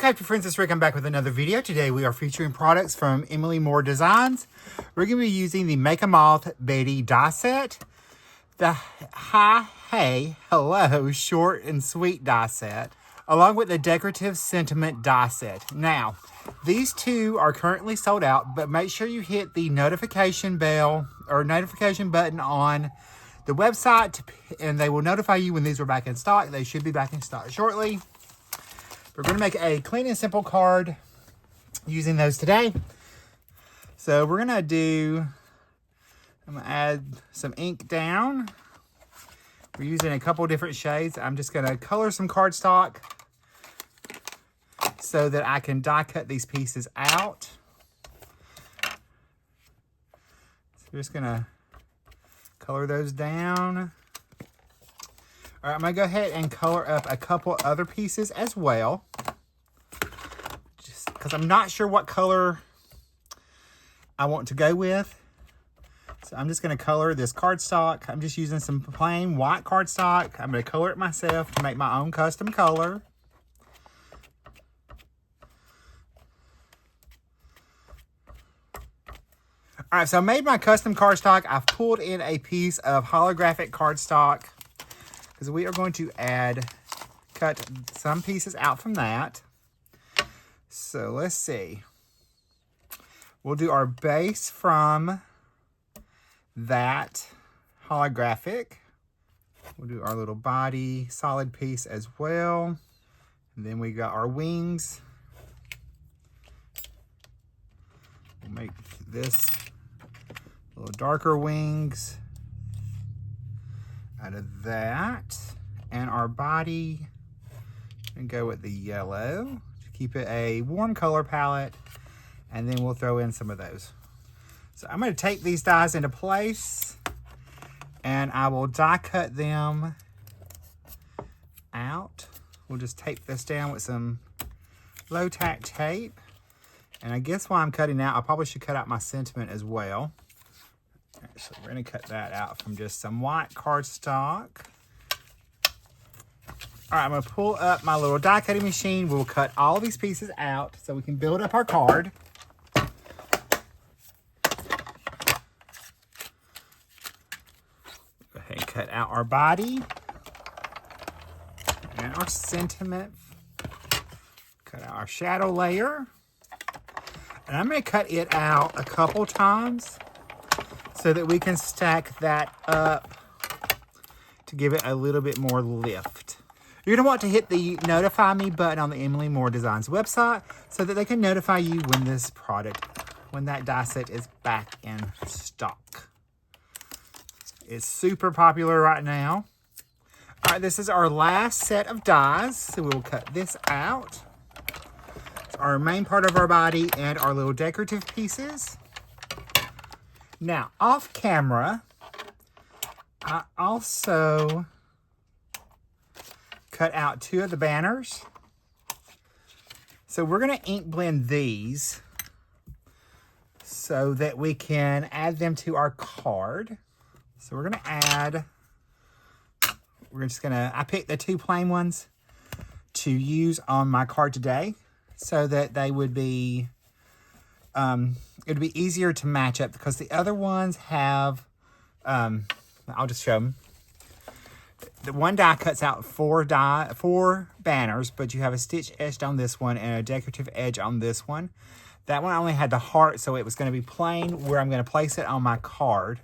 crafty friends, it's Rick. I'm back with another video. Today we are featuring products from Emily Moore Designs. We're going to be using the Make a Moth Betty Die Set, the Hi, Hey, Hello Short and Sweet Die Set, along with the Decorative Sentiment Die Set. Now, these two are currently sold out, but make sure you hit the notification bell or notification button on the website and they will notify you when these are back in stock. They should be back in stock shortly. We're going to make a clean and simple card using those today. So we're going to I'm going to add some ink down. We're using a couple different shades. I'm just going to color some cardstock so that I can die cut these pieces out. So we're just going to color those down. All right, I'm going to go ahead and color up a couple other pieces as well. Just because I'm not sure what color I want to go with. So I'm just going to color this cardstock. I'm just using some plain white cardstock. I'm going to color it myself to make my own custom color. All right, so I made my custom cardstock. I've pulled in a piece of holographic cardstock, because we are going to cut some pieces out from that. So let's see. We'll do our base from that holographic. We'll do our little body solid piece as well. And then we got our wings. We'll make this a little darker wings out of that, and our body, and go with the yellow to keep it a warm color palette, and then we'll throw in some of those. So I'm going to take these dies into place and I will die cut them out. We'll just tape this down with some low tack tape, and I guess while I'm cutting out, I probably should cut out my sentiment as well. So we're going to cut that out from just some white cardstock. All right, I'm going to pull up my little die cutting machine. We'll cut all these pieces out so we can build up our card. Go ahead and cut out our body and our sentiment. Cut out our shadow layer. And I'm going to cut it out a couple times so that we can stack that up to give it a little bit more lift. You're going to want to hit the notify me button on the Emily Moore Designs website so that they can notify you when when that die set is back in stock. It's super popular right now. All right, this is our last set of dies, so we'll cut this out. It's our main part of our body and our little decorative pieces. Now, off camera, I also cut out two of the banners. So we're going to ink blend these so that we can add them to our card. So we're going to I picked the two plain ones to use on my card today so that they would be it would be easier to match up, because the other ones have, I'll just show them. The one die cuts out four banners, but you have a stitch edged on this one and a decorative edge on this one. That one only had the heart, so it was going to be plain where I'm going to place it on my card.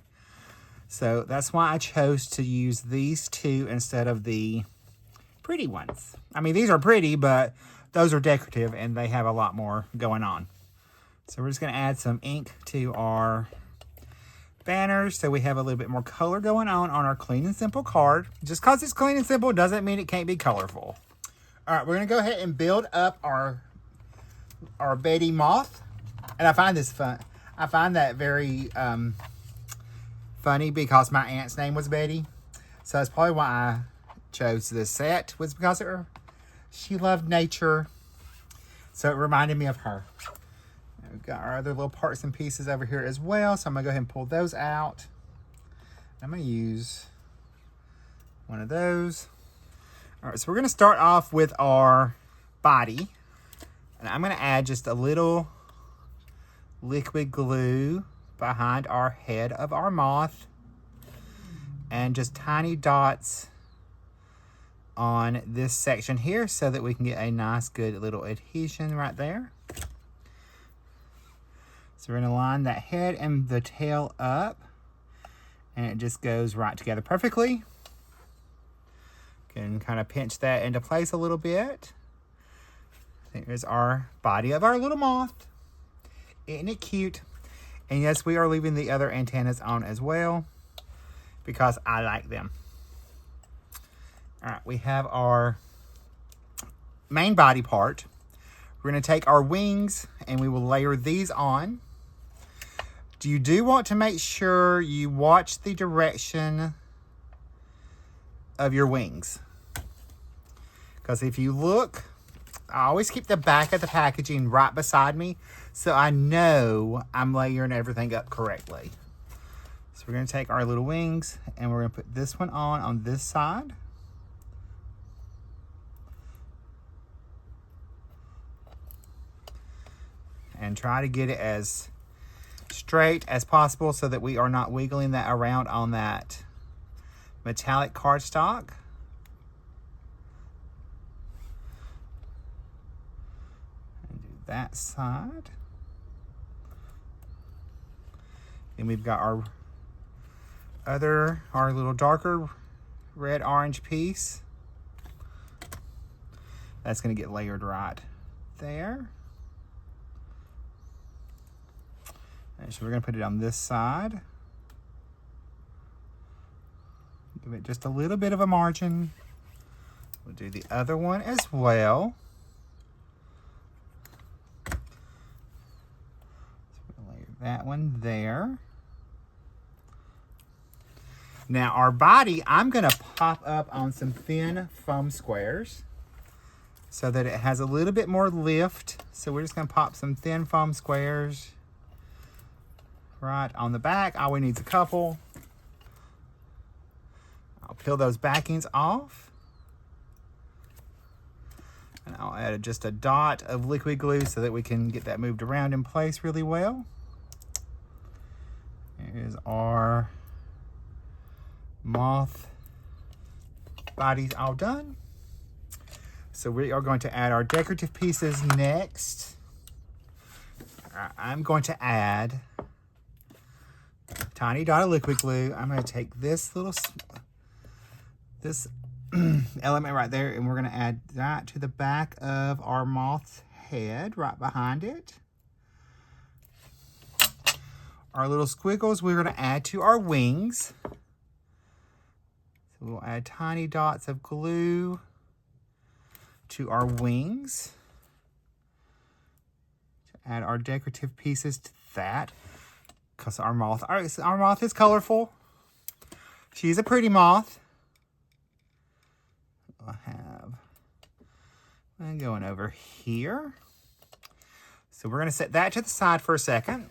So that's why I chose to use these two instead of the pretty ones. I mean, these are pretty, but those are decorative and they have a lot more going on. So we're just going to add some ink to our banners so we have a little bit more color going on our clean and simple card. Just because it's clean and simple doesn't mean it can't be colorful. All right, we're going to go ahead and build up our Betty Moth. And I find this fun. I find that very funny because my aunt's name was Betty. So that's probably why I chose this set, was because she loved nature. So it reminded me of her. We've got our other little parts and pieces over here as well. So I'm going to go ahead and pull those out. I'm going to use one of those. All right, so we're going to start off with our body. And I'm going to add just a little liquid glue behind our head of our moth. And just tiny dots on this section here so that we can get a nice, good little adhesion right there. So we're going to line that head and the tail up. And it just goes right together perfectly. Can kind of pinch that into place a little bit. There's our body of our little moth. Isn't it cute? And yes, we are leaving the other antennas on as well because I like them. All right, we have our main body part. We're going to take our wings and we will layer these on. You do want to make sure you watch the direction of your wings. Because if you look, I always keep the back of the packaging right beside me so I know I'm layering everything up correctly. So we're going to take our little wings and we're going to put this one on this side. And try to get it as straight as possible so that we are not wiggling that around on that metallic cardstock. And do that side. Then we've got our little darker red orange piece. That's going to get layered right there. And so we're going to put it on this side. Give it just a little bit of a margin. We'll do the other one as well. So we'll layer that one there. Now our body, I'm going to pop up on some thin foam squares so that it has a little bit more lift. So we're just going to pop some thin foam squares right on the back. All we need is a couple. I'll peel those backings off. And I'll add just a dot of liquid glue so that we can get that moved around in place really well. Here's our moth bodies all done. So we are going to add our decorative pieces next. I'm going to add tiny dot of liquid glue. I'm going to take this element right there and we're going to add that to the back of our moth's head right behind it. Our little squiggles we're going to add to our wings. So we'll add tiny dots of glue to our wings to add our decorative pieces to that. Because our moth is colorful. She's a pretty moth. I'll have one going over here. So we're going to set that to the side for a second.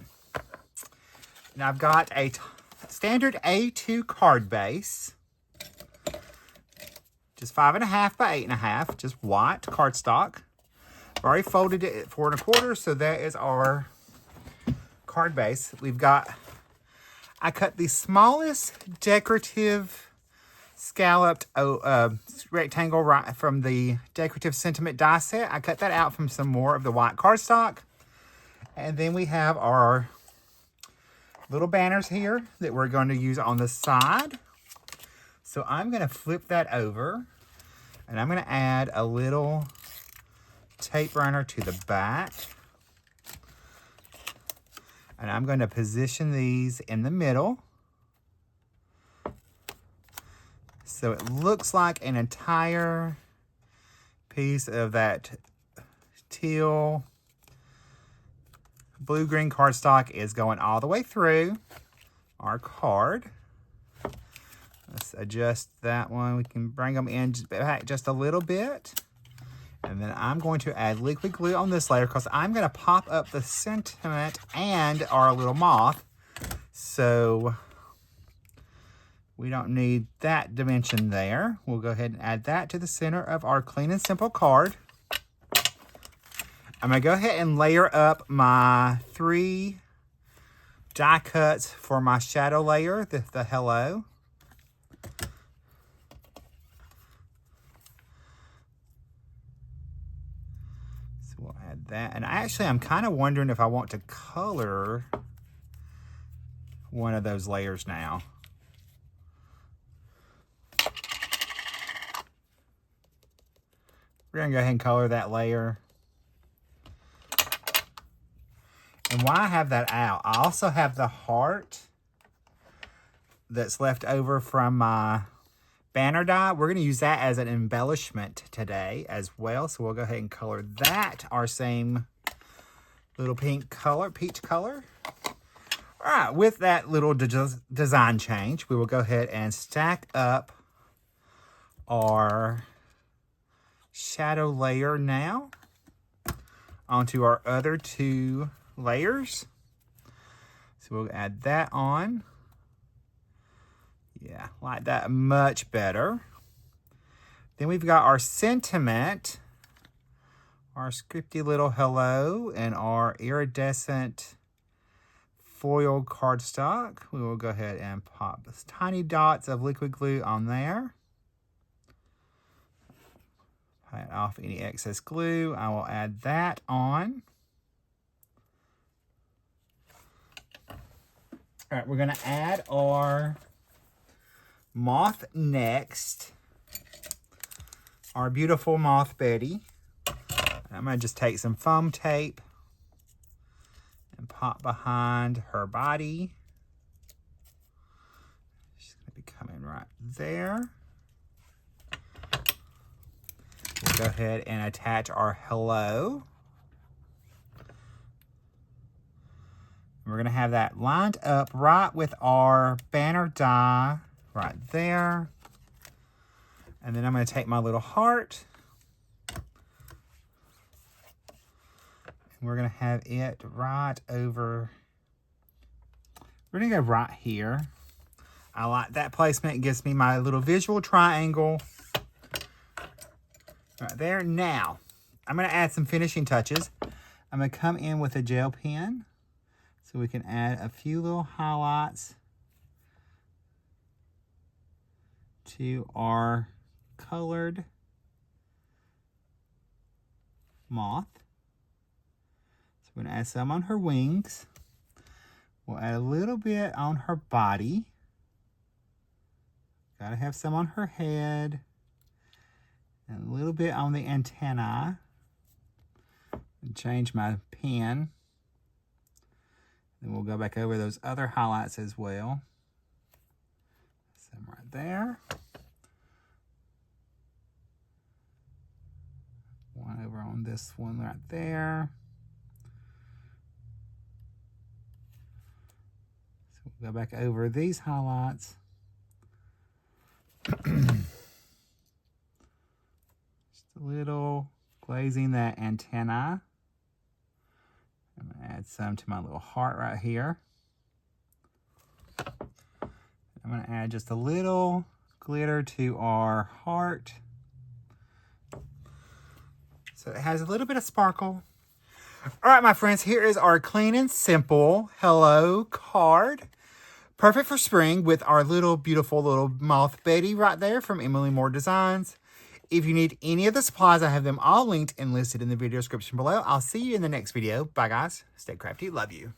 Now I've got a standard A2 card base. Just 5.5 by 8.5, just white cardstock. I've already folded it at 4 1/4, so that is our card base. I cut the smallest decorative scalloped rectangle right from the Decorative Sentiment Die Set. I cut that out from some more of the white cardstock. And then we have our little banners here that we're going to use on the side. So I'm going to flip that over and I'm going to add a little tape runner to the back. And I'm going to position these in the middle. So it looks like an entire piece of that teal blue-green cardstock is going all the way through our card. Let's adjust that one. We can bring them in back just a little bit. And then I'm going to add liquid glue on this layer because I'm going to pop up the sentiment and our little moth. So we don't need that dimension there. We'll go ahead and add that to the center of our clean and simple card. I'm going to go ahead and layer up my 3 die cuts for my shadow layer, the hello. So we'll add that. And actually, I'm kind of wondering if I want to color one of those layers now. We're going to go ahead and color that layer. And while I have that out, I also have the heart that's left over from my banner die. We're going to use that as an embellishment today as well. So we'll go ahead and color that our same little pink color, peach color. All right, with that little design change, we will go ahead and stack up our shadow layer now onto our other 2 layers. So we'll add that on. Yeah, like that much better. Then we've got our sentiment, our scripty little hello, and our iridescent foil cardstock. We will go ahead and pop those tiny dots of liquid glue on there. Pat off any excess glue. I will add that on. All right, we're going to add our moth next. Our beautiful Moth Betty. I'm going to just take some foam tape and pop behind her body. She's going to be coming right there. We'll go ahead and attach our hello. We're going to have that lined up right with our banner die right there. And then I'm going to take my little heart. And we're going to have it right over. We're going to go right here. I like that placement. It gives me my little visual triangle. Right there. Now, I'm going to add some finishing touches. I'm going to come in with a gel pen. So we can add a few little highlights to our colored moth. So we're going to add some on her wings. We'll add a little bit on her body. Got to have some on her head. And a little bit on the antennae. And change my pen. Then we'll go back over those other highlights as well. Some right there. One over on this one right there. So we'll go back over these highlights. Just a little glazing that antenna. I'm going to add some to my little heart right here. I'm going to add just a little glitter to our heart. So it has a little bit of sparkle. All right, my friends, here is our clean and simple hello card. Perfect for spring with our little beautiful little Moth Betty right there from Emily Moore Designs. If you need any of the supplies, I have them all linked and listed in the video description below. I'll see you in the next video. Bye, guys. Stay crafty. Love you.